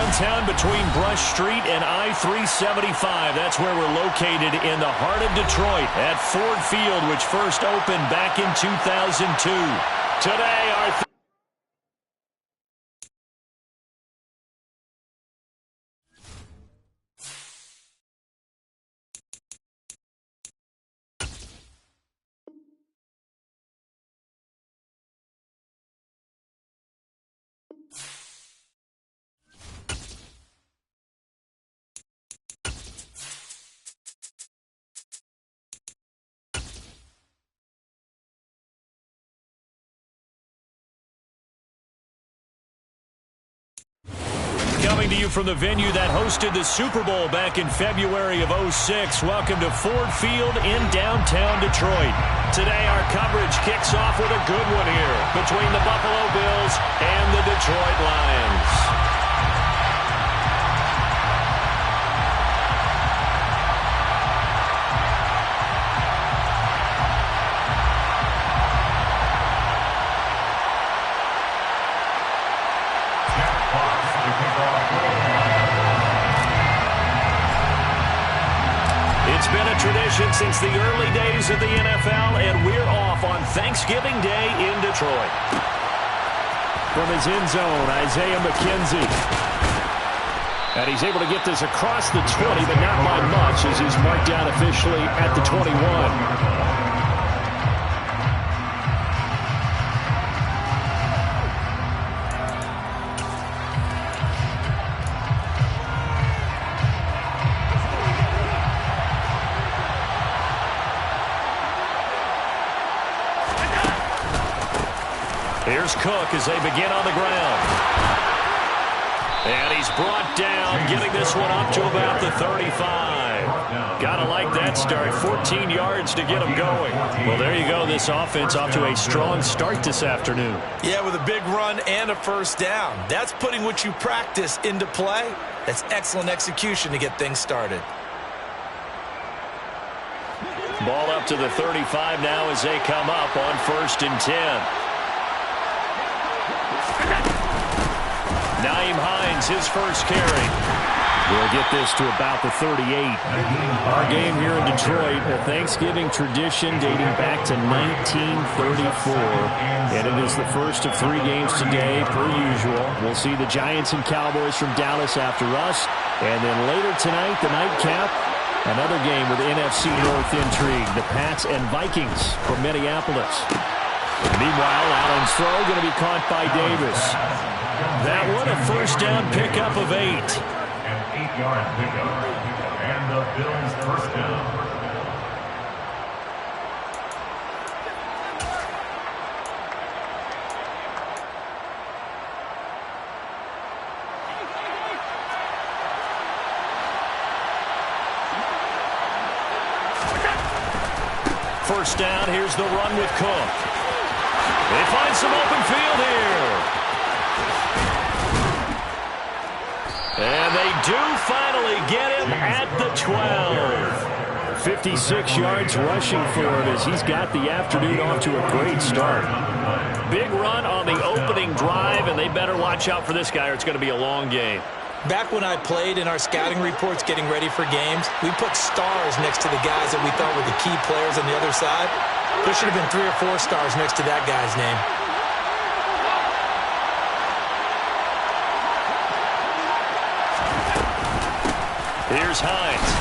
downtown between Brush Street and I-375. That's where we're located in the heart of Detroit at Ford Field, which first opened back in 2002. Today, our coming to you from the venue that hosted the Super Bowl back in February of '06. Welcome to Ford Field in downtown Detroit. Today, our coverage kicks off with a good one here between the Buffalo Bills and the Detroit Lions. It's been a tradition since the early days of the NFL, and we're off on Thanksgiving Day in Detroit. From his end zone, Isaiah McKenzie. And he's able to get this across the 20, but not by much as he's marked down officially at the 21. Here's Cook as they begin on the ground. And he's brought down, getting this one up to about the 35. Gotta like that start. 14 yards to get him going. Well, there you go. This offense off to a strong start this afternoon. Yeah, with a big run and a first down. That's putting what you practice into play. That's excellent execution to get things started. Ball up to the 35 now as they come up on 1st and 10. Nyheim Hines, his first carry. We'll get this to about the 38. Our game here in Detroit, a Thanksgiving tradition dating back to 1934. And it is the first of 3 games today, per usual. We'll see the Giants and Cowboys from Dallas after us. And then later tonight, the nightcap, another game with NFC North intrigue. The Pats and Vikings from Minneapolis. Meanwhile, Allen's throw going to be caught by Davis. That one, a first down pickup of 8. An 8-yard pickup. And the Bills first down. First down, here's the run with Cook. They find some open field here. And they do finally get him at the 12. 56 yards rushing for him as he's got the afternoon off to a great start. Big run on the opening drive, and they better watch out for this guy or it's going to be a long game. Back when I played in our scouting reports getting ready for games, we put stars next to the guys that we thought were the key players on the other side. There should have been 3 or 4 stars next to that guy's name. Here's Hines.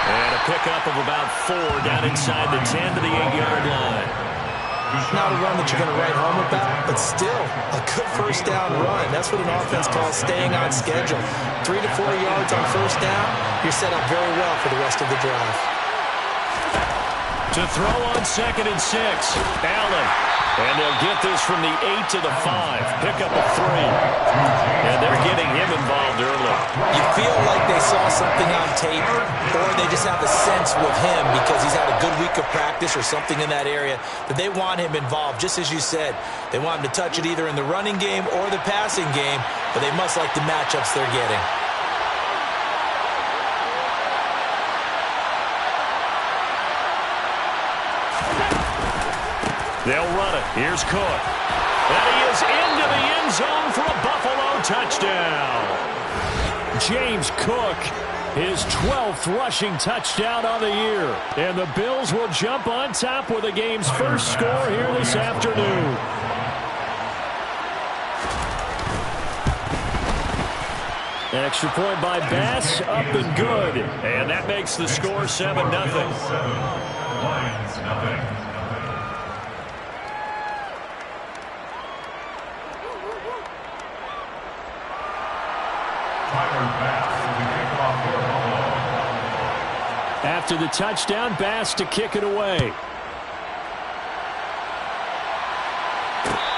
And a pickup of about 4 down inside the 10 to the 8-yard line. Not a run that you're going to write home about, but still a good first down run. That's what an offense calls staying on schedule. 3 to 4 yards on first down, you're set up very well for the rest of the drive. To throw on 2nd and 6, Allen. And they'll get this from the 8 to the 5. Pickup of 3. And they're getting him involved early. You feel like they saw something on tape, or they just have a sense with him because he's had a good week of practice or something in that area that they want him involved. Just as you said, they want him to touch it either in the running game or the passing game, but they must like the matchups they're getting. They'll run it. Here's Cook. And he is into into the end zone for a Buffalo touchdown. James Cook, his 12th rushing touchdown on the year. And the Bills will jump on top with the game's first score here this afternoon. Extra point by Bass, up and good. And that makes the score 7-0. Lions, nothing. After the touchdown, Bass to kick it away.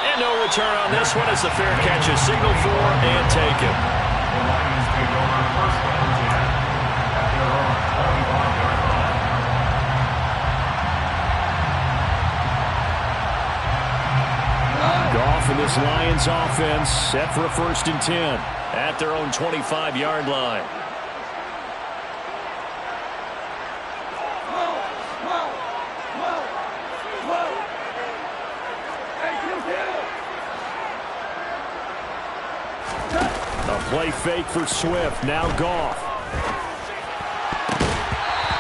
And no return on this one as the fair catch is signaled for and taken. The Lions take over first and 10 at their own 25-yard line. Goff and this Lions offense set for a 1st and 10 at their own 25-yard line. Play fake for Swift. Now Goff.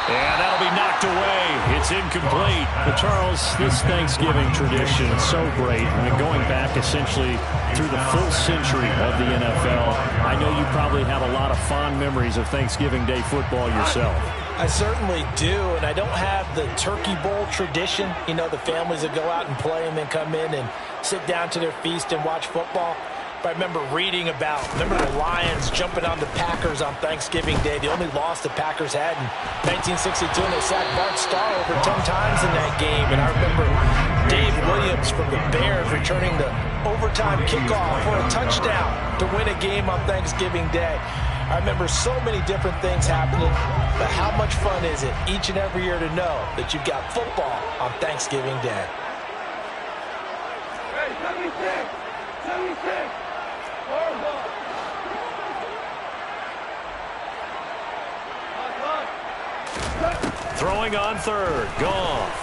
And that'll be knocked away. It's incomplete. But Charles, this Thanksgiving tradition is so great. I mean, going back essentially through the full century of the NFL, I know you probably have a lot of fond memories of Thanksgiving Day football yourself. I certainly do, and I don't have the Turkey Bowl tradition. You know, the families that go out and play and then come in and sit down to their feast and watch football. But I remember reading about, the Lions jumping on the Packers on Thanksgiving Day. The only loss the Packers had in 1962, and they sacked Bart Starr over 10 times in that game. And I remember Dave Williams from the Bears returning the overtime kickoff for a touchdown to win a game on Thanksgiving Day. I remember so many different things happening, but how much fun is it each and every year to know that you've got football on Thanksgiving Day? Hey, 76! Throwing on 3rd. Goff.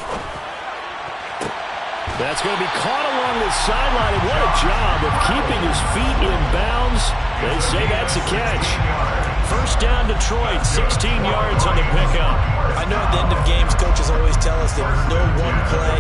That's going to be caught along the sideline. And what a job of keeping his feet in bounds. They say that's a catch. 1st down Detroit, 16 yards on the pickup. I know at the end of games, coaches always tell us that no one play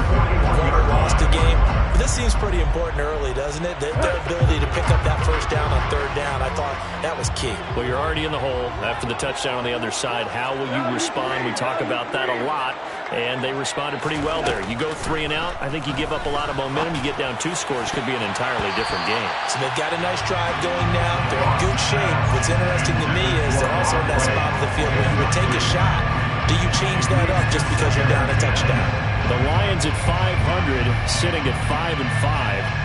won or lost a game. But this seems pretty important early, doesn't it? Their ability to pick up that 1st down on 3rd down, I thought that was key. Well, you're already in the hole after the touchdown on the other side. How will you respond? We talk about that a lot, and they responded pretty well there. You go 3 and out, I think you give up a lot of momentum. You get down 2 scores, could be an entirely different game. So they've got a nice drive going now. They're in good shape. What's interesting to me is they're also in that spot of the field where you would take a shot. Do you change that up just because you're down a touchdown? The Lions at 500, sitting at 5-5,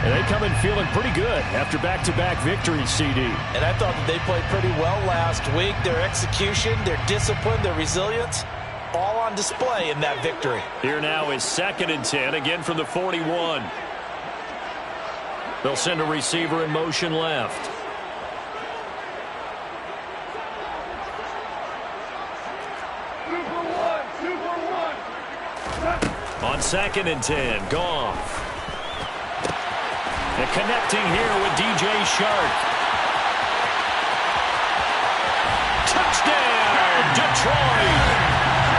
and they come in feeling pretty good after back-to-back victories, CD. And I thought that they played pretty well last week. Their execution, their discipline, their resilience, all on display in that victory. Here now is 2nd and 10, again from the 41. They'll send a receiver in motion left. On 2nd and 10, Goff. And connecting here with DJ Shark. Touchdown, Detroit!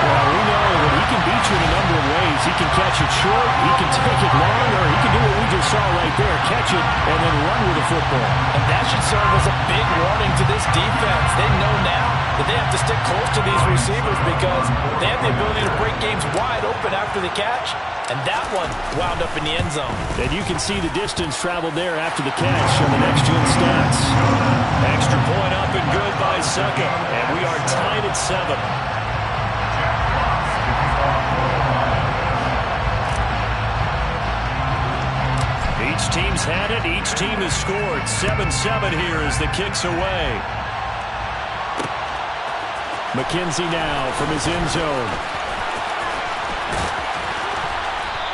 Well, we know that he can beat you in a number of ways. He can catch it short, he can take it long, or he can do what we just saw right there, catch it and then run with the football. And that should serve as a big warning to this defense. They know now that they have to stick close to these receivers because they have the ability to break games wide open after the catch. And that one wound up in the end zone. And you can see the distance traveled there after the catch on the next-gen stats. Extra point up and good by Succa. And we are tied at 7. Each team's had it. Each team has scored. 7-7 here as the kick's away. McKenzie now from his end zone.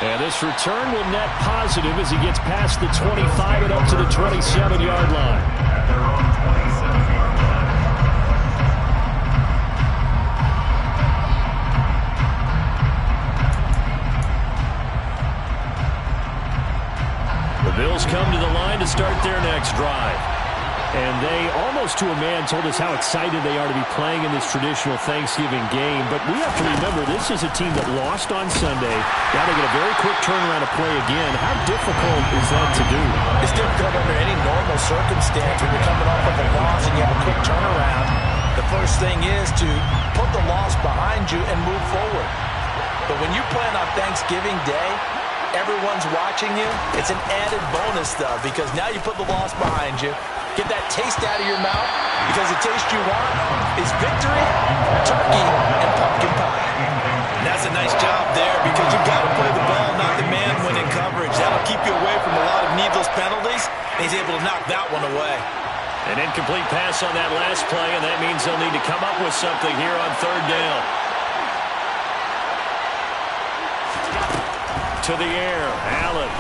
And this return will net positive as he gets past the 25 and up to the 27-yard line. At their own 27-yard line. The Bills come to the line to start And they, almost to a man, told us how excited they are to be playing in this traditional Thanksgiving game. But we have to remember, this is a team that lost on Sunday. Now they get a very quick turnaround to play again. How difficult is that to do? It's difficult under any normal circumstance when you're coming off of a loss and you have a quick turnaround. The first thing is to put the loss behind you and move forward. But when you're playing on Thanksgiving Day, everyone's watching you. It's an added bonus, though, because now you put the loss behind you. Get that taste out of your mouth, because the taste you want is victory, turkey, and pumpkin pie. And that's a nice job there, because you've got to play the ball, not the man when in coverage. That'll keep you away from a lot of needless penalties, and he's able to knock that one away. An incomplete pass on that last play, and that means they'll need to come up with something here on third down. To the air, Allen.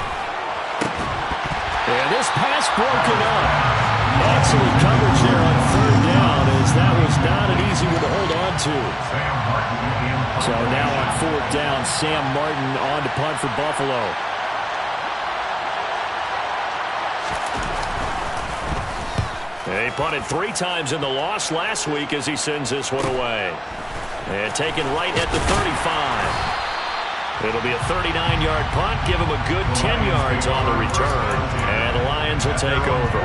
And this pass broken up. Excellent coverage there on third down, as that was not an easy one to hold on to. So now on fourth down, Sam Martin on to punt for Buffalo. They punted 3 times in the loss last week as he sends this one away. And taken right at the 35. It'll be a 39-yard punt. Give him a good 10 yards on the return. And the Lions will take over.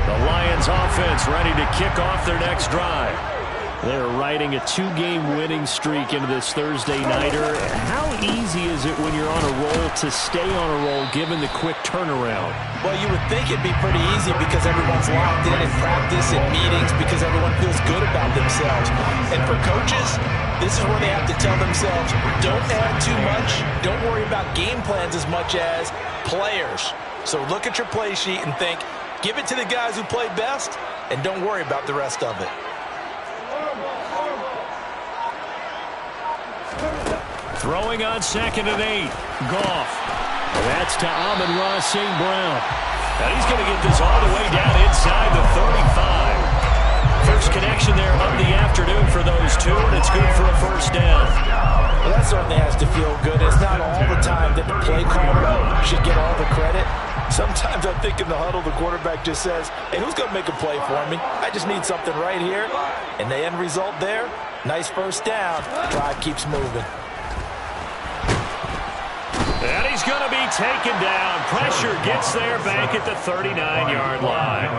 The Lions offense ready to kick off their next drive. They're riding a 2-game winning streak into this Thursday nighter. How easy is it when you're on a roll to stay on a roll given the quick turnaround? Well, you would think it'd be pretty easy because everyone's locked in practice and meetings because everyone feels good about themselves. And for coaches, this is where they have to tell themselves, don't add too much. Don't worry about game plans as much as players. So look at your play sheet and think, give it to the guys who play best, and don't worry about the rest of it. Throwing on 2nd and 8. Goff. That's to Amon-Ra St. Brown. And he's going to get this all the way down inside the 35. First connection there of the afternoon for those two, and it's good for a first down. Well, that certainly has to feel good. It's not all the time that the play caller should get all the credit. Sometimes I think in the huddle, the quarterback just says, hey, who's going to make a play for me? I just need something right here. And the end result there, nice first down. Drive keeps moving. And he's going to be taken down. Pressure gets there back at the 39-yard line.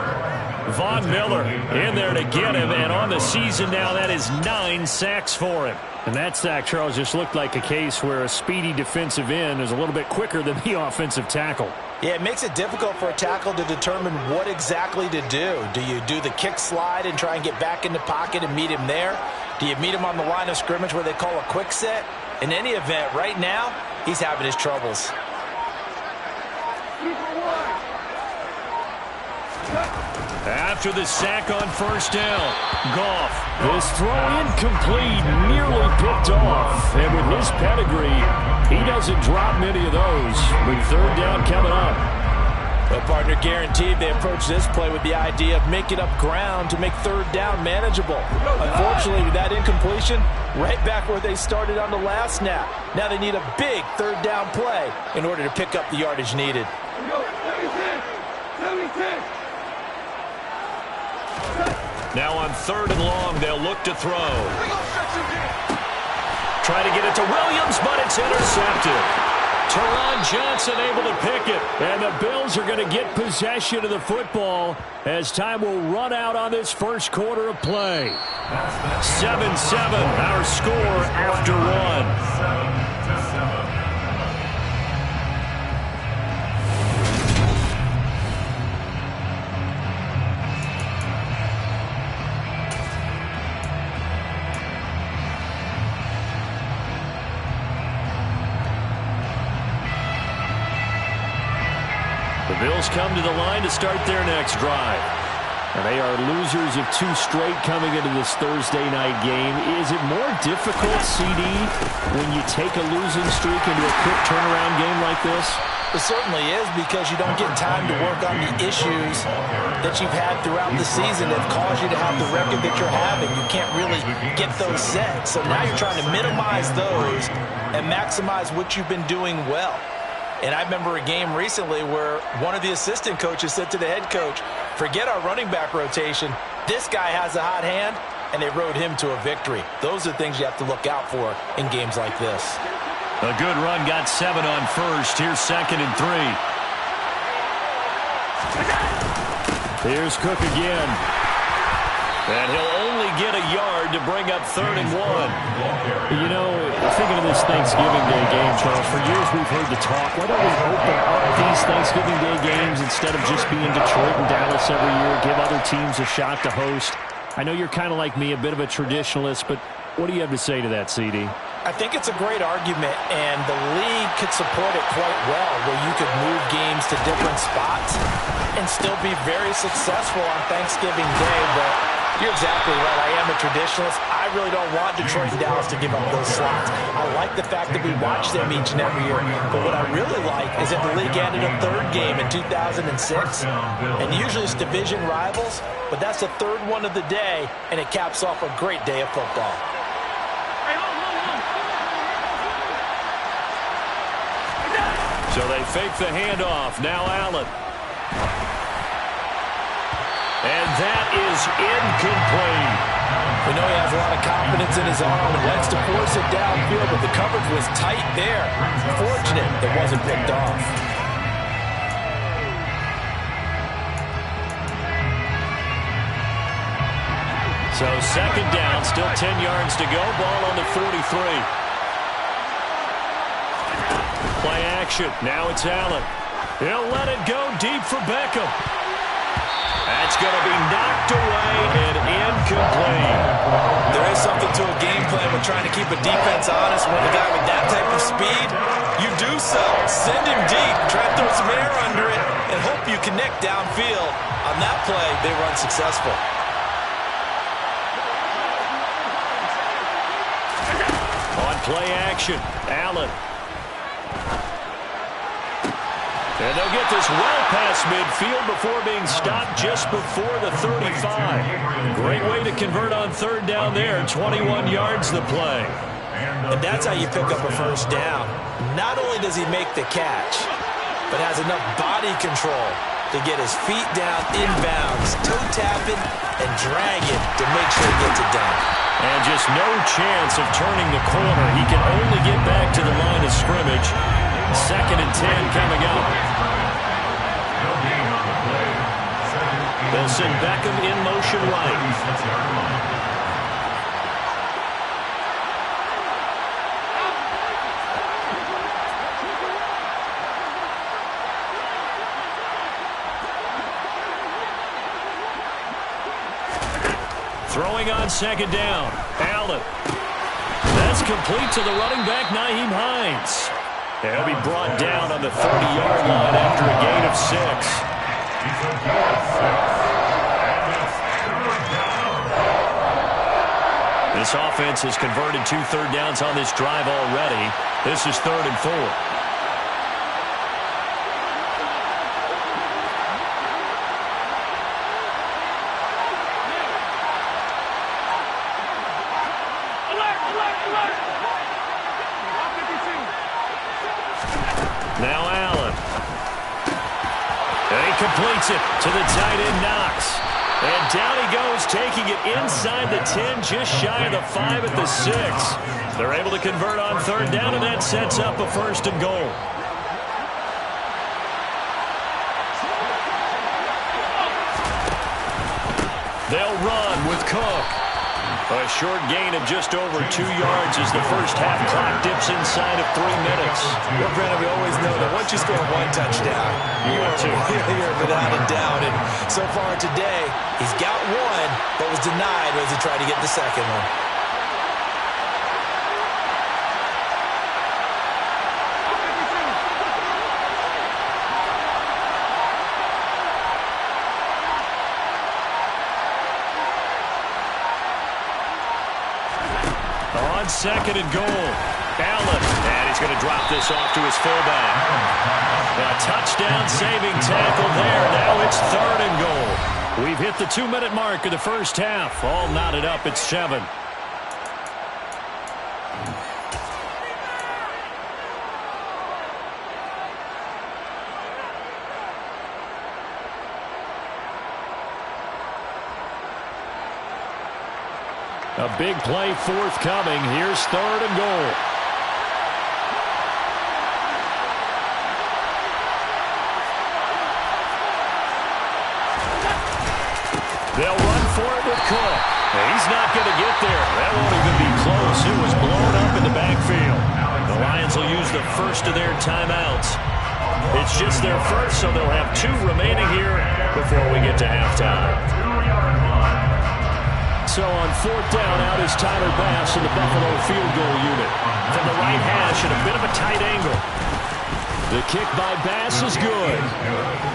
Von Miller in there to get him, and on the season now, that is 9 sacks for him. And that sack, Charles, just looked like a case where a speedy defensive end is a little bit quicker than the offensive tackle. Yeah, it makes it difficult for a tackle to determine what exactly to do. Do you do the kick slide and try and get back in the pocket and meet him there? Do you meet him on the line of scrimmage where they call a quick set? In any event, right now, he's having his troubles. After the sack on first down, Goff. This throw incomplete, nearly picked off. And with his pedigree, he doesn't drop many of those. With third down coming up. Well, partner, guaranteed they approach this play with the idea of making up ground to make third down manageable. Unfortunately, with that incompletion, right back where they started on the last snap. Now they need a big third down play in order to pick up the yardage needed. 76. Now on 3rd and long, they'll look to throw. Try to get it to Williams, but it's intercepted. Teron Johnson able to pick it. And the Bills are going to get possession of the football as time will run out on this first quarter of play. 7-7, our score after one. 7-7. The Bills come to the line to start their next drive. They are losers of 2 straight coming into this Thursday night game. Is it more difficult, CD, when you take a losing streak into a quick turnaround game like this? It certainly is, because you don't get time to work on the issues that you've had throughout the season that have caused you to have the record that you're having. You can't really get those set. So now you're trying to minimize those and maximize what you've been doing well. And I remember a game recently where one of the assistant coaches said to the head coach, forget our running back rotation. This guy has a hot hand, and they rode him to a victory. Those are things you have to look out for in games like this. A good run, got 7 on first. Here's 2nd and 3. Here's Cook again. And he'll only get a yard to bring up 3rd and 1. You know, thinking of this Thanksgiving Day game, Charles, for years we've heard the talk, why don't we open up these Thanksgiving Day games instead of just being Detroit and Dallas every year, give other teams a shot to host? I know you're kind of like me, a bit of a traditionalist, but what do you have to say to that, CD? I think it's a great argument, and the league could support it quite well, where you could move games to different spots and still be very successful on Thanksgiving Day. But you're exactly right. I am a traditionalist. I really don't want Detroit and Dallas to give up those slots. I like the fact that we watch them each and every year. But what I really like is that the league added a 3rd game in 2006. And usually it's division rivals, but that's the 3rd one of the day, and it caps off a great day of football. So they fake the handoff. Now Allen. And that is incomplete. We know he has a lot of confidence in his arm and likes to force it downfield, but the coverage was tight there. Fortunate it wasn't picked off. So 2nd down, still 10 yards to go. Ball on the 43. Play action. Now it's Allen. He'll let it go deep for Beckham. That's going to be knocked away and incomplete. There is something to a game plan with trying to keep a defense honest. When a guy with that type of speed, you do so. Send him deep. Try to throw some air under it and hope you connect downfield. On that play, they run successful. On play action, Allen. And they'll get this well past midfield before being stopped just before the 35. Great way to convert on 3rd down there. 21 yards the play. And that's how you pick up a 1st down. Not only does he make the catch, but has enough body control to get his feet down inbounds, toe tapping, and dragging to make sure he gets it done. And just no chance of turning the corner. He can only get back to the line of scrimmage. 2nd and 10 coming up. They'll send Beckham in motion right. Throwing on 2nd down. Allen. That's complete to the running back, Nyheim Hines. He'll be brought down on the 30-yard line after a gain of 6. This offense has converted 2 third downs on this drive already. This is 3rd and 4. Now Allen. And he completes it to the tight end, Knox. And down he goes, taking it inside the 10, just shy of the 5 at the 6. They're able to convert on 3rd down, and that sets up a 1st and goal. They'll run with Cook. A short gain of just over 2 yards as the first half clock dips inside of 3 minutes. Well, Brandon, we always know that once you score 1 touchdown, you're without a doubt. And so far today, he's got 1, but was denied as he tried to get the 2nd one. on second and goal. Allen, and he's going to drop this off to his fullback. A touchdown saving tackle there. Now it's third and goal. We've hit the 2-minute mark of the first half. All knotted up at 7. A big play forthcoming. Here's third and goal. They'll run for it with Cook. He's not going to get there. That won't even be close. It was blown up in the backfield. The Lions will use the first of their timeouts. It's just their first, so they'll have 2 remaining here before we get to halftime. So on fourth down, out is Tyler Bass in the Buffalo field goal unit. From the right hash at a bit of a tight angle. The kick by Bass is good.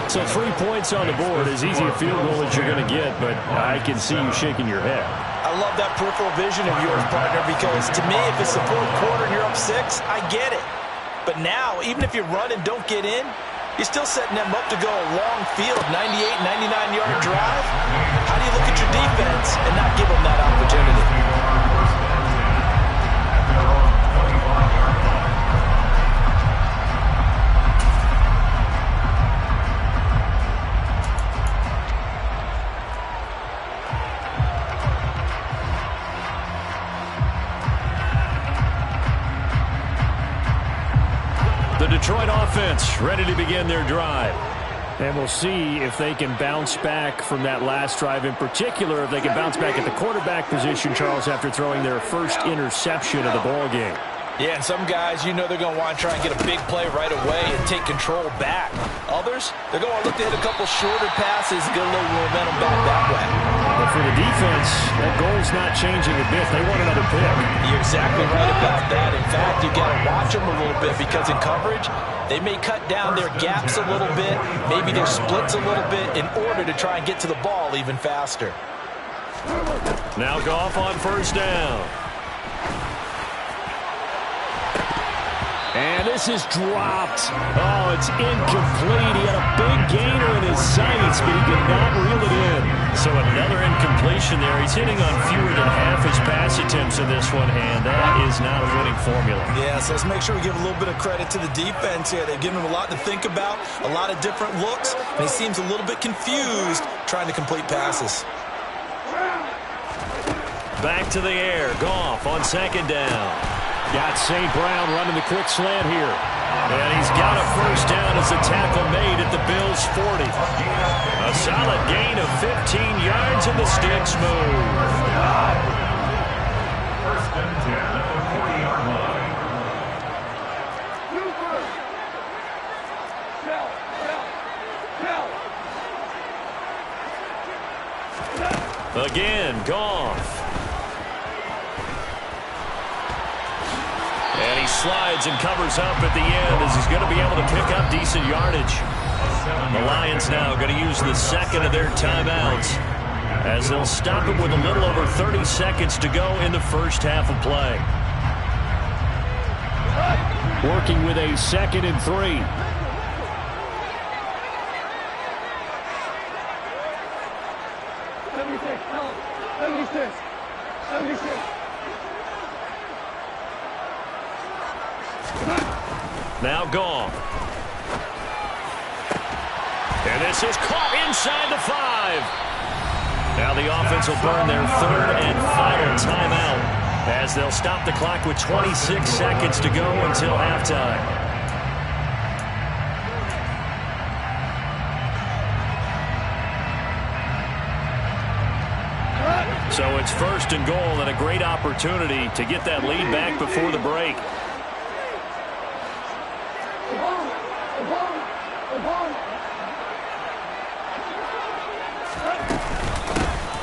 So 3 points on the board. As easy a field goal as you're going to get, but I can see you shaking your head. I love that peripheral vision of yours, partner, because to me, if it's the fourth quarter and you're up 6, I get it. But now, even if you run and don't get in, you're still setting them up to go a long field, 98, 99-yard drive. How do you look at your defense and not give them that opportunity? The Detroit offense ready to begin their drive. And we'll see if they can bounce back from that last drive. In particular, if they can bounce back at the quarterback position, Charles, after throwing their first interception of the ball game. Yeah, and some guys, you know they're going to want to try and get a big play right away and take control back. Others, they're going to look to hit a couple shorter passes, get a little momentum back that way. But for the defense, that goal's not changing a bit. They want another pick. You're exactly right about that. In fact, you've got to watch them a little bit because in coverage, they may cut down their gaps a little bit, maybe their splits a little bit in order to try and get to the ball even faster. Now Goff on first down. And this is dropped. Oh, it's incomplete. He had a big gainer in his sights, but he could not reel it in. So another incompletion there. He's hitting on fewer than half his pass attempts in this one, and that is not a winning formula. Yeah, so let's make sure we give a little bit of credit to the defense here. They've given him a lot to think about, a lot of different looks, and he seems a little bit confused trying to complete passes. Back to the air. Goff on second down. Got St. Brown running the quick slant here. And he's got a first down as the tackle made at the Bills' 40. A solid gain of 15 yards and the sticks move. First and 10 at the 40-yard line. Again, Goff. And he slides and covers up at the end as he's going to be able to pick up decent yardage. The Lions now going to use the second of their timeouts as they'll stop it with a little over 30 seconds to go in the first half of play. Working with a 2nd and 3. Now Goff. And this is caught inside the 5. Now the offense will burn their 3rd and final timeout as they'll stop the clock with 26 seconds to go until halftime. So it's 1st and goal and a great opportunity to get that lead back before the break.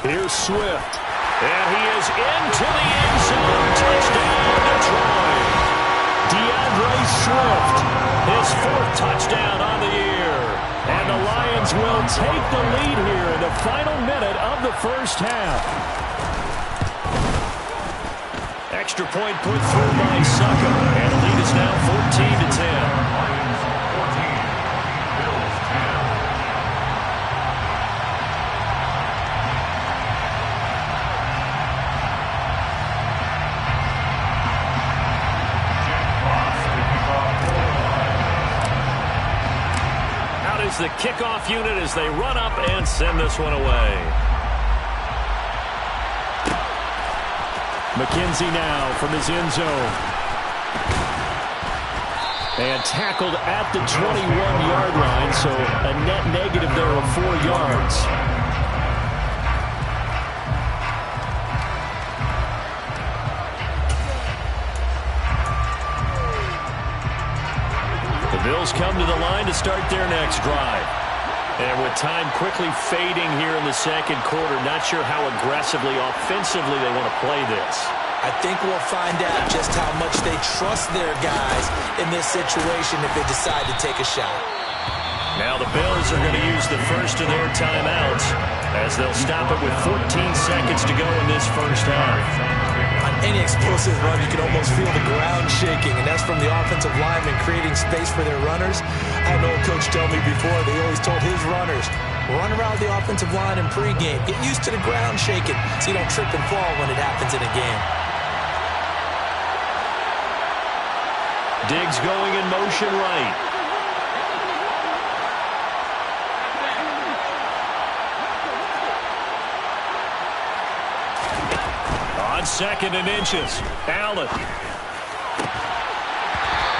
Here's Swift. And he is into the end zone. Touchdown, Detroit. DeAndre Swift, his 4th touchdown on the year. And the Lions will take the lead here in the final minute of the first half. Extra point put through by Succo. And the lead is now 14-10. The kickoff unit as they run up and send this one away. McKenzie now from his end zone. And tackled at the 21-yard line, so a net negative there of 4 yards. Bills come to the line to start their next drive. And with time quickly fading here in the second quarter, not sure how aggressively, offensively they want to play this. I think we'll find out just how much they trust their guys in this situation if they decide to take a shot. Now the Bills are going to use the first of their timeouts as they'll stop it with 14 seconds to go in this first half. On any explosive run, you can almost feel the ground shaking, and that's from the offensive linemen creating space for their runners. I had an old coach tell me before, they always told his runners, run around the offensive line in pregame. Get used to the ground shaking so you don't trip and fall when it happens in a game. Diggs going in motion right. Second and inches. Allen.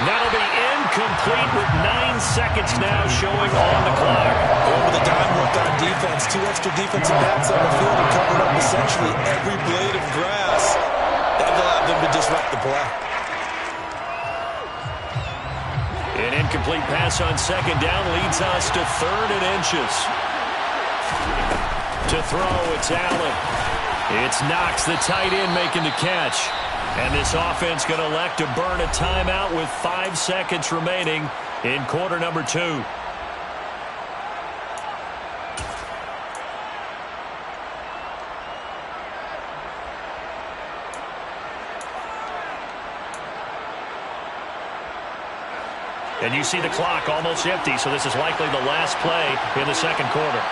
That'll be incomplete with 9 seconds now showing on the clock. Over the dime look on defense. 2 extra defensive backs on the field and covered up essentially every blade of grass. That allowed them to disrupt the play. An incomplete pass on second down leads us to 3rd and inches. To throw, it's Allen. It's Knox, the tight end, making the catch. And this offense going to elect to burn a timeout with 5 seconds remaining in quarter number 2. And you see the clock almost empty, so this is likely the last play in the second quarter.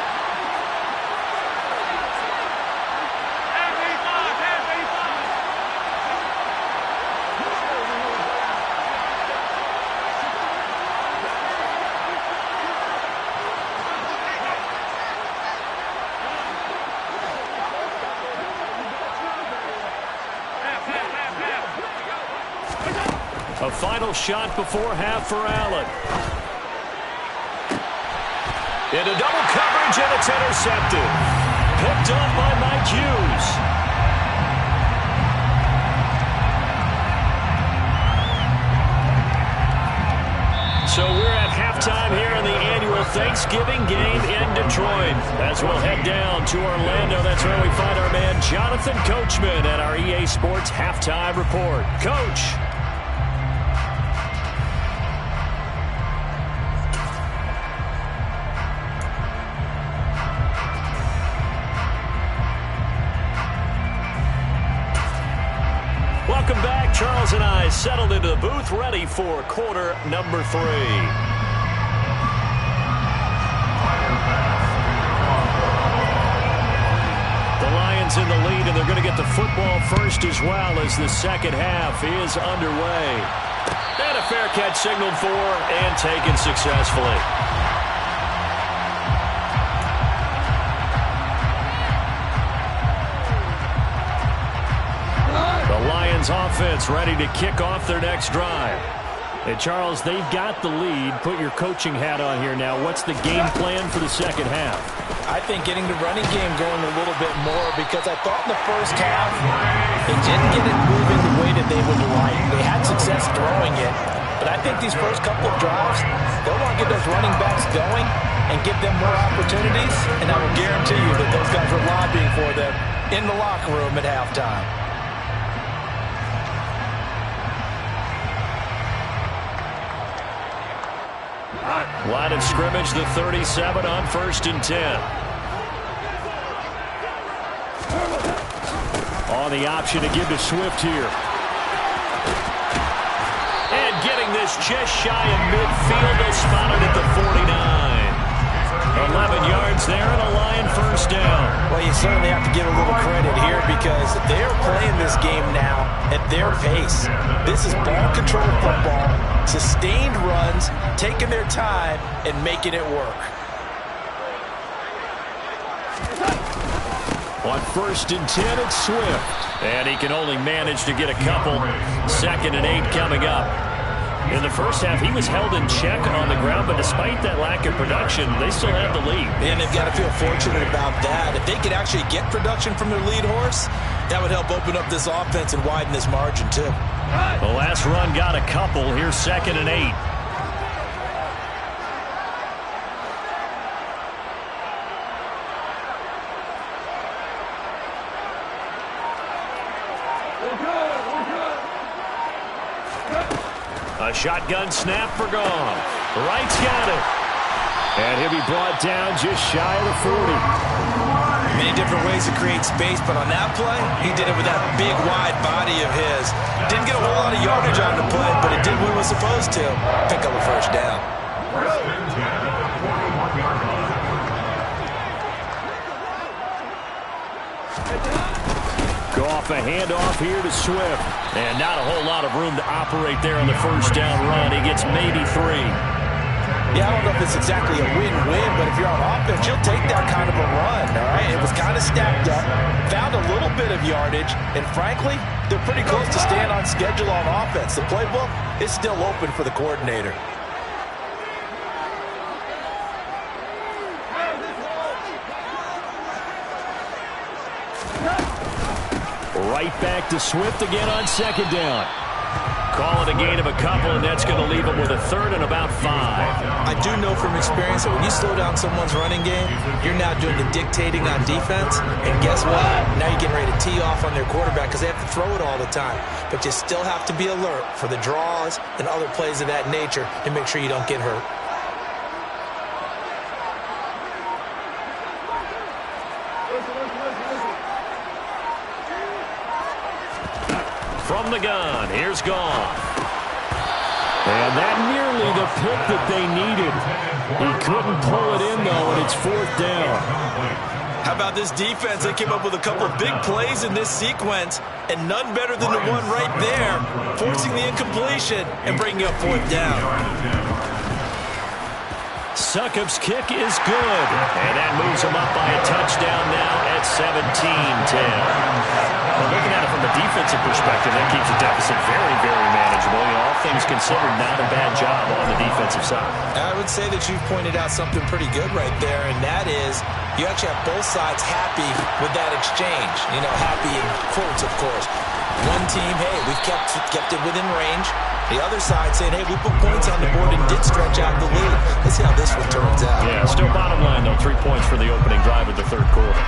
A final shot before half for Allen. Into double coverage, and it's intercepted. Picked up by Mike Hughes. So we're at halftime here in the annual Thanksgiving game in Detroit. As we'll head down to Orlando, that's where we find our man Jonathan Coachman at our EA Sports Halftime Report. Coach. Welcome back. Charles and I settled into the booth, ready for quarter number 3. The Lions in the lead, and they're going to get the football first as well as the second half is underway. And a fair catch signaled for and taken successfully. Offense ready to kick off their next drive. And Charles, they've got the lead. Put your coaching hat on here now. What's the game plan for the second half? I think getting the running game going a little bit more, because I thought in the first half they didn't get it moving the way that they would like. They had success throwing it, but I think these first couple of drives, they'll want to get those running backs going and give them more opportunities, and I will guarantee you that those guys were lobbying for them in the locker room at halftime. Line of scrimmage, the 37 on 1st and 10. On the option to give to Swift here. And getting this just shy of midfield, they'll spot it at the 49. 11 yards there and a Lion first down. Well, you certainly have to give a little credit here because they're playing this game now at their pace. This is ball control football, sustained runs, taking their time, and making it work. On 1st and 10, it's Swift. And he can only manage to get a couple. 2nd and 8 coming up. In the first half, he was held in check on the ground, but despite that lack of production, they still had the lead. And they've got to feel fortunate about that. If they could actually get production from their lead horse, that would help open up this offense and widen this margin, too. The last run got a couple. Here's 2nd and 8. A shotgun snap for Goff. Wright's got it. And he'll be brought down just shy of the 40. Many different ways to create space, but on that play, he did it with that big, wide body of his. Didn't get a whole lot of yardage on the play, but it did what it was supposed to. Pick up a first down. Goff a handoff here to Swift. And not a whole lot of room to operate there on the first down run. He gets maybe 3. Yeah, I don't know if it's exactly a win-win, but if you're on offense, you'll take that kind of a run, all right? It was kind of stacked up, found a little bit of yardage, and frankly, they're pretty close to staying on schedule on offense. The playbook is still open for the coordinator. Right back to Swift again on 2nd down. Call it a gain of a couple, and that's going to leave them with a 3rd and about 5. I do know from experience that when you slow down someone's running game, you're now doing the dictating on defense. And guess what? Now you're getting ready to tee off on their quarterback because they have to throw it all the time. But you still have to be alert for the draws and other plays of that nature to make sure you don't get hurt. From the gun, here's Goff. And that nearly the pick that they needed. He couldn't pull it in, though, and it's 4th down. How about this defense? They came up with a couple of big plays in this sequence, and none better than the one right there, forcing the incompletion and bringing up 4th down. Succop's kick is good, and that moves him up by a touchdown now at 17-10. Well, looking at it from a defensive perspective, that keeps the deficit very, very manageable. You know, all things considered, not a bad job on the defensive side. I would say that you've pointed out something pretty good right there, and that is you actually have both sides happy with that exchange. You know, happy in quotes, of course. One team, hey, we've kept it within range. The other side saying, hey, we put points on the board and did stretch out the lead. Let's see how this one turns out. Yeah, still bottom line, though, 3 points for the opening drive of the 3rd quarter.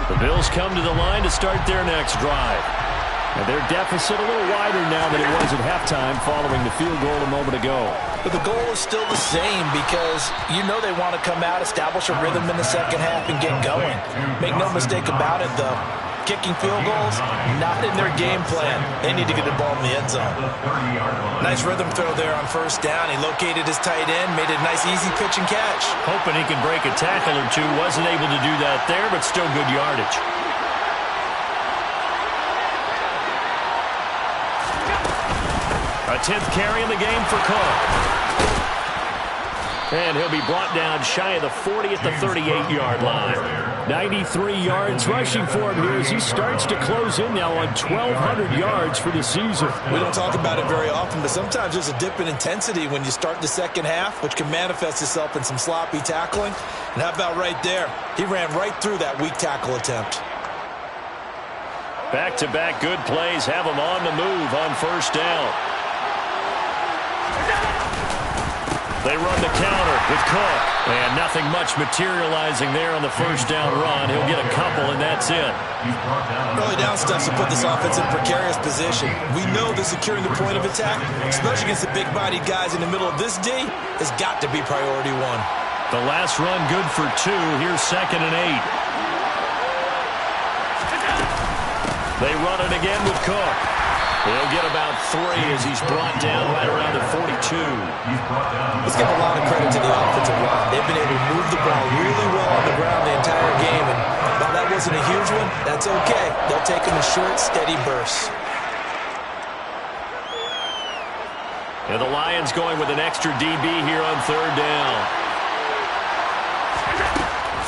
The Bills come to the line to start their next drive. And their deficit a little wider now than it was at halftime following the field goal a moment ago. But the goal is still the same because you know they want to come out, establish a rhythm in the second half, and get going. Make no mistake about it, though. Kicking field goals, not in their game plan. They need to get the ball in the end zone. Nice rhythm throw there on 1st down. He located his tight end, made a nice easy pitch and catch. Hoping he can break a tackle or two. Wasn't able to do that there, but still good yardage. A 10th carry in the game for Cook. And he'll be brought down shy of the 40 at the 38-yard line. 93 yards rushing for him here as he starts to close in now on 1,200 yards for the season. We don't talk about it very often, but sometimes there's a dip in intensity when you start the second half, which can manifest itself in some sloppy tackling. And how about right there? He ran right through that weak tackle attempt. Back-to-back good plays have him on the move on 1st down. They run the counter with Cook. And nothing much materializing there on the 1st down run. He'll get a couple, and that's it. Early down stuff to put this offense in a precarious position. We know that securing the point of attack, especially against the big-bodied guys in the middle of this D, has got to be priority 1. The last run good for 2. Here's 2nd and 8. They run it again with Cook. He'll get about 3 as he's brought down right around the 42. Let's give a lot of credit to the offensive line. They've been able to move the ball really well on the ground the entire game. And while that wasn't a huge one, that's okay. They'll take them in short, steady bursts. And the Lions going with an extra DB here on 3rd down.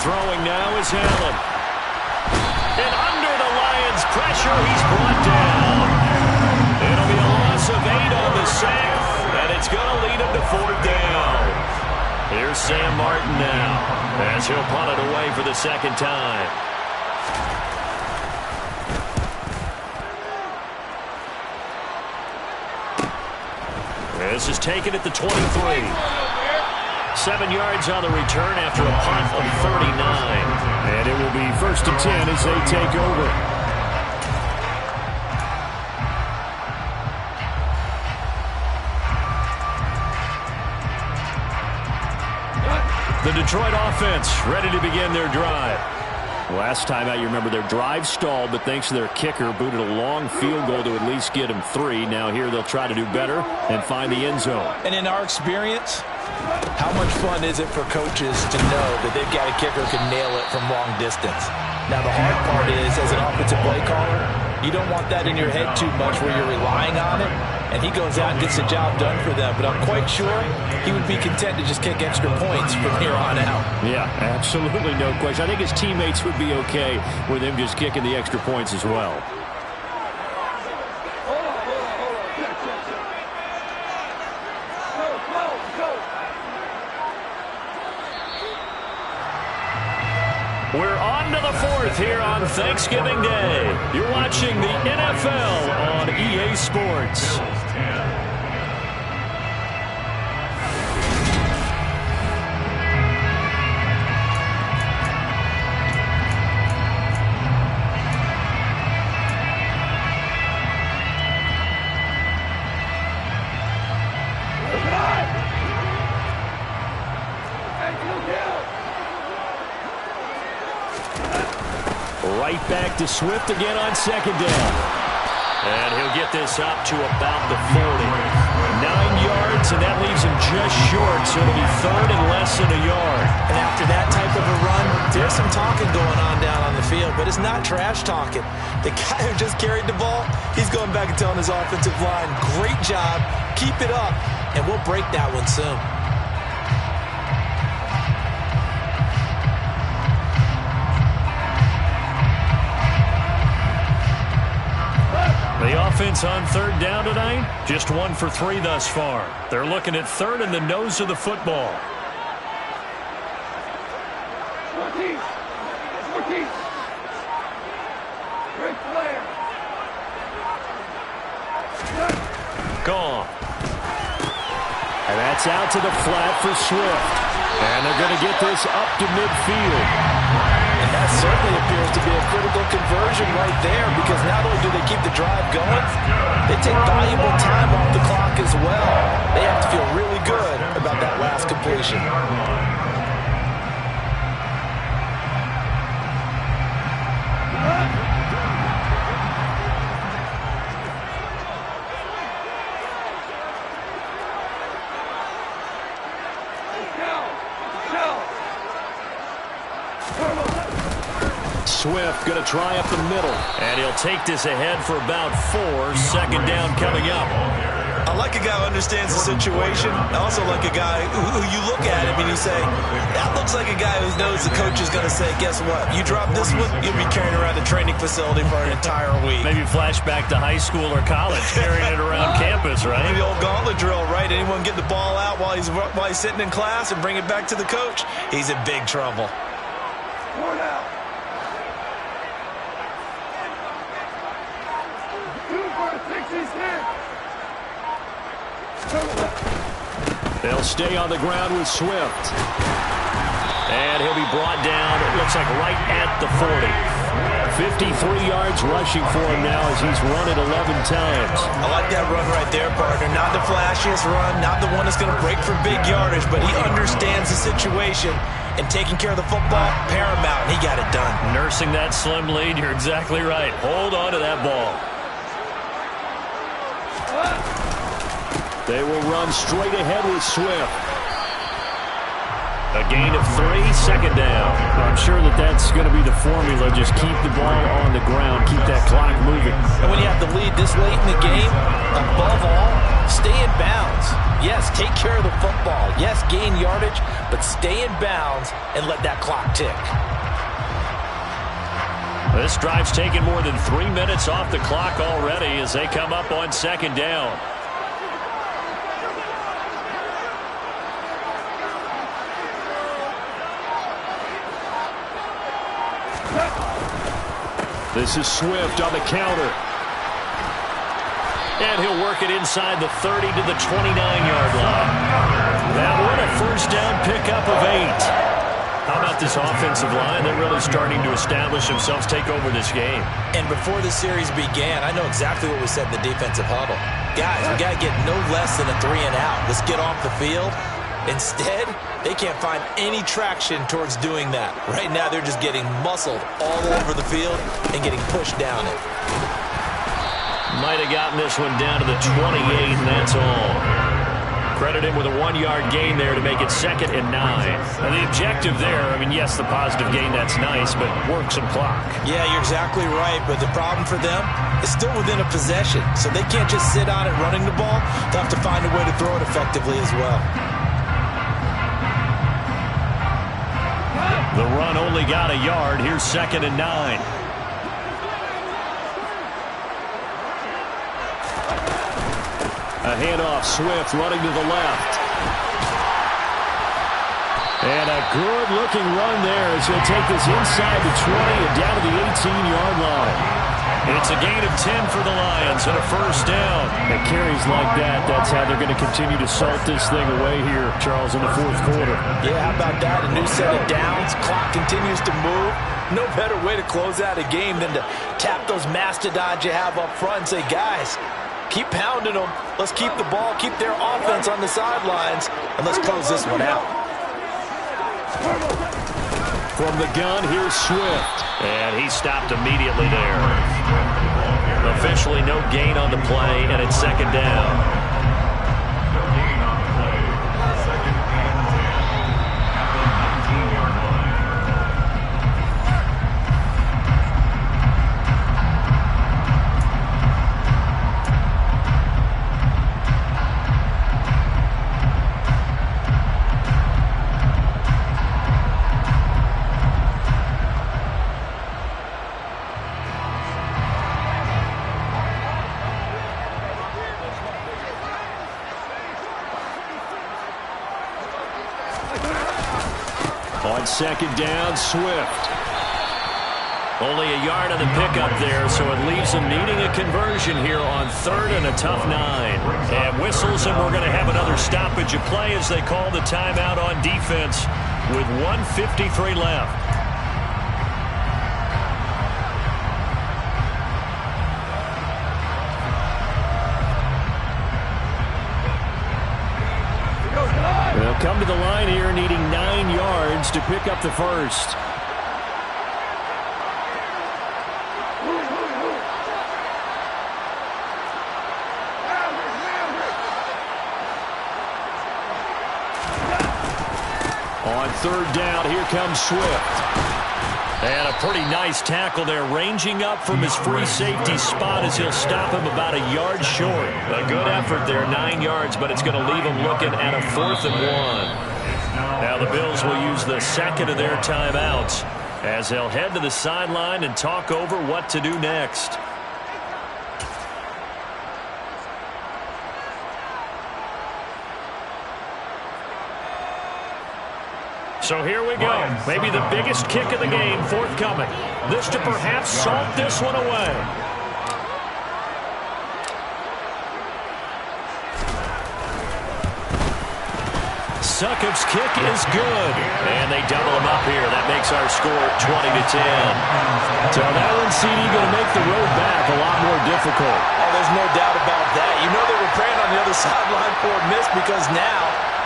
Throwing now is Allen. And under the Lions' pressure, he's brought down. It'll be a loss of 8 on the sack, and it's going to lead him to 4th down. Here's Sam Martin now, as he'll punt it away for the 2nd time. This is taken at the 23. 7 yards on the return after a punt of 39. And it will be 1st and 10 as they take over. The Detroit offense ready to begin their drive. Last time out, you remember their drive stalled, but thanks to their kicker, booted a long field goal to at least get them 3. Now here they'll try to do better and find the end zone. And in our experience, how much fun is it for coaches to know that they've got a kicker who can nail it from long distance? Now, the hard part is, as an offensive play caller, you don't want that in your head too much where you're relying on it, and he goes out and gets the job done for them. But I'm quite sure he would be content to just kick extra points from here on out. Yeah, absolutely no question. I think his teammates would be okay with him just kicking the extra points as well. We're on to the 4th here on Thanksgiving Day. You're watching the NFL on EA Sports. Right back to Swift again on 2nd down. And he'll get this up to about the 40. 9 yards, and that leaves him just short, so it'll be 3rd and less than a yard. And after that type of a run, there's some talking going on down on the field, but it's not trash talking. The guy who just carried the ball, he's going back and telling his offensive line, great job, keep it up, and we'll break that one soon. The offense on 3rd down tonight, just 1 for 3 thus far. They're looking at 3rd and the nose of the football. 14. Great player. Gone. And that's out to the flat for Swift. And they're going to get this up to midfield. And that certainly appears to be a critical conversion right there, because not only do they keep the drive going, they take valuable time off the clock as well. They have to feel really good about that last completion. Swift going to try up the middle, and he'll take this ahead for about 4. 2nd down coming up. I like a guy who understands the situation. I also like a guy who you look at him and you say, that looks like a guy who knows the coach is going to say, guess what? You drop this one, you'll be carrying around the training facility for an entire week. Maybe flashback to high school or college, carrying it around campus, right? The old gauntlet drill, right? Anyone get the ball out while he's sitting in class and bring it back to the coach? He's in big trouble. They'll stay on the ground with Swift. And he'll be brought down, it looks like right at the 40. 53 yards rushing for him now as he's run it 11 times. I like that run right there, partner. Not the flashiest run, not the one that's going to break for big yardage, but he understands the situation, and taking care of the football, paramount, and he got it done. Nursing that slim lead, you're exactly right. Hold on to that ball. They will run straight ahead with Swift. A gain of 3, second down. I'm sure that's going to be the formula. Just keep the ball on the ground. Keep that clock moving. And when you have the lead this late in the game, above all, stay in bounds. Yes, take care of the football. Yes, gain yardage, but stay in bounds and let that clock tick. This drive's taken more than 3 minutes off the clock already as they come up on second down. This is Swift on the counter. And he'll work it inside the 30 to the 29-yard line. That one a first down pickup of 8. How about this offensive line? They're really starting to establish themselves, take over this game. And before the series began, I know exactly what we said in the defensive huddle. Guys, we got to get no less than a 3 and out. Let's get off the field. Instead, they can't find any traction towards doing that. Right now, they're just getting muscled all over the field and getting pushed down it. Might have gotten this one down to the 28, and that's all. Credit him with a 1-yard gain there to make it 2nd and 9. Now, the objective there, I mean, yes, the positive gain, that's nice, but work some clock. Yeah, you're exactly right, but the problem for them is still within a possession, so they can't just sit on it running the ball. They'll have to find a way to throw it effectively as well. The run only got a yard. Here's 2nd and 9. A handoff, Swift running to the left. And a good-looking run there as he'll take this inside the 20 and down to the 18-yard line. It's a gain of 10 for the Lions and a first down. And carries like that, that's how they're going to continue to salt this thing away here, Charles, in the 4th quarter. Yeah, how about that? A new set of downs. Clock continues to move. No better way to close out a game than to tap those mastodons you have up front and say, guys, keep pounding them. Let's keep the ball, keep their offense on the sidelines, and let's close this one out. From the gun, here's Swift. And he stopped immediately there. Officially no gain on the play, and it's 2nd down. On 2nd down, Swift. Only a yard on the pickup there, so it leaves them needing a conversion here on 3rd and a tough 9. And whistles, and we're going to have another stoppage of play as they call the timeout on defense with 1:53 left. They'll come to the line here needing 9 yards to pick up the first. On 3rd down, here comes Swift. And a pretty nice tackle there, ranging up from his free safety spot as he'll stop him about a yard short. A good effort there, 9 yards, but it's going to leave him looking at a 4th and 1. Now the Bills will use the 2nd of their timeouts as they'll head to the sideline and talk over what to do next. So here we go. Maybe the biggest kick of the game forthcoming. This to perhaps salt this one away. Sukup's kick is good. And they double him up here. That makes our score 20-10. So that one, CD, going to make the road back a lot more difficult. Oh, there's no doubt about that. You know they were praying on the other sideline for a miss because now,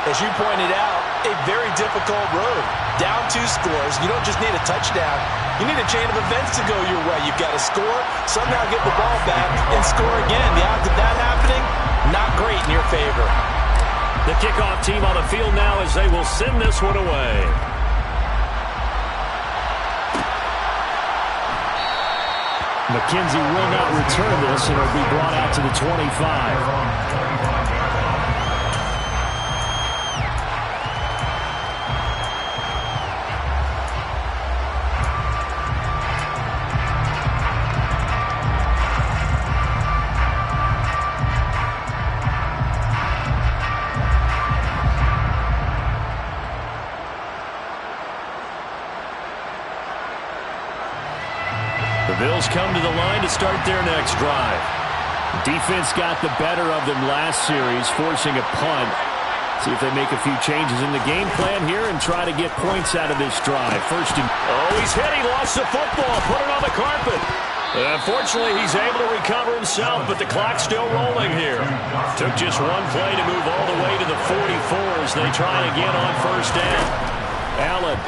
as you pointed out, a very difficult road. Down 2 scores. You don't just need a touchdown. You need a chain of events to go your way. You've got to score, somehow get the ball back, and score again. The odds of that happening, not great in your favor. The kickoff team on the field now as they will send this one away. McKenzie will not return this, and it'll be brought out to the 25. The Bills come to the line to start their next drive. Defense got the better of them last series, forcing a punt. See if they make a few changes in the game plan here and try to get points out of this drive. First and... Oh, he's hit. He lost the football. Put it on the carpet. Unfortunately, he's able to recover himself, but the clock's still rolling here. Took just one play to move all the way to the 44 as they try again on first down. Allen.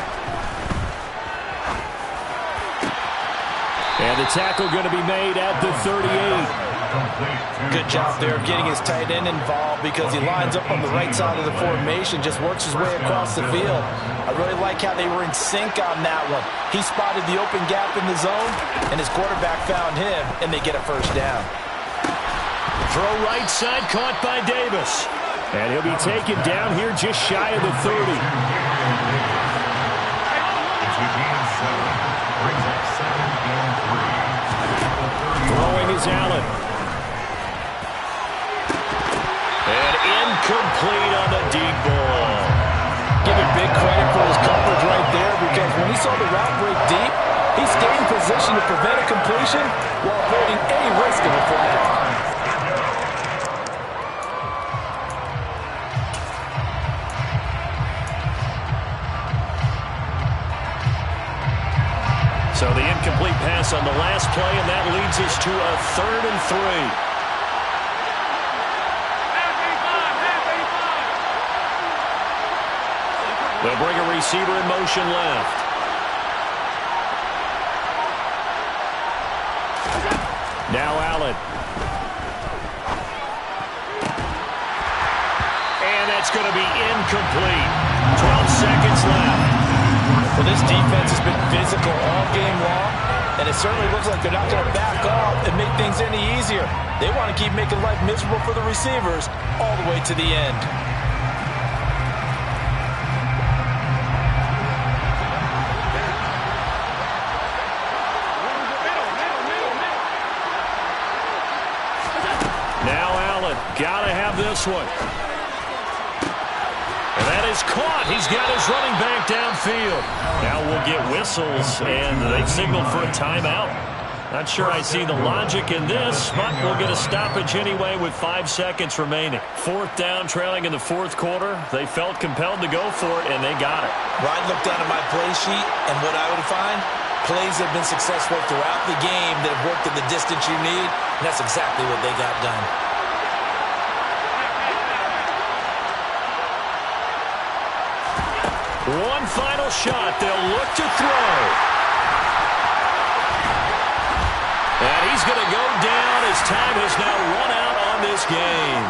And the tackle going to be made at the 38. Good job there of getting his tight end involved because he lines up on the right side of the formation, just works his way across the field. I really like how they were in sync on that one. He spotted the open gap in the zone, and his quarterback found him, and they get a first down. Throw right side caught by Davis. And he'll be taken down here just shy of the 30. Throwing is Allen. And incomplete on the deep ball. Give him big credit for his coverage right there because when he saw the route break deep, he stayed in position to prevent a completion while avoiding any risk of a flag. So the incomplete pass on the last play, and that leads us to a 3rd and 3. They'll bring a receiver in motion left. Now Allen. And that's going to be incomplete. 12 seconds left. Well, this defense has been physical all game long, and it certainly looks like they're not going to back off and make things any easier. They want to keep making life miserable for the receivers all the way to the end. Now Allen, gotta have this one. And that is caught. He's got his running back downfield. Now we'll get whistles, and they've signaled for a timeout. Not sure I see the logic in this, but we'll get a stoppage anyway with 5 seconds remaining. 4th down, trailing in the 4th quarter. They felt compelled to go for it, and they got it. Ryan looked down at my play sheet, and what I would find, plays have been successful throughout the game that have worked at the distance you need, and that's exactly what they got done. One final shot. They'll look to throw. And he's going to go down as time has now run out on this game.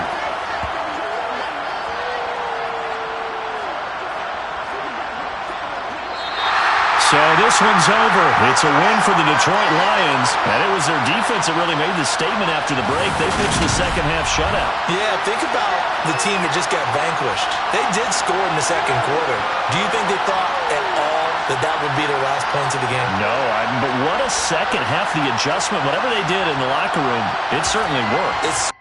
So this one's over. It's a win for the Detroit Lions, and it was their defense that really made the statement after the break. They pitched the second half shutout. Yeah, think about the team that just got vanquished. They did score in the 2nd quarter. Do you think they thought at all that that would be their last points of the game? No, but what a second half, the adjustment, whatever they did in the locker room, it certainly worked.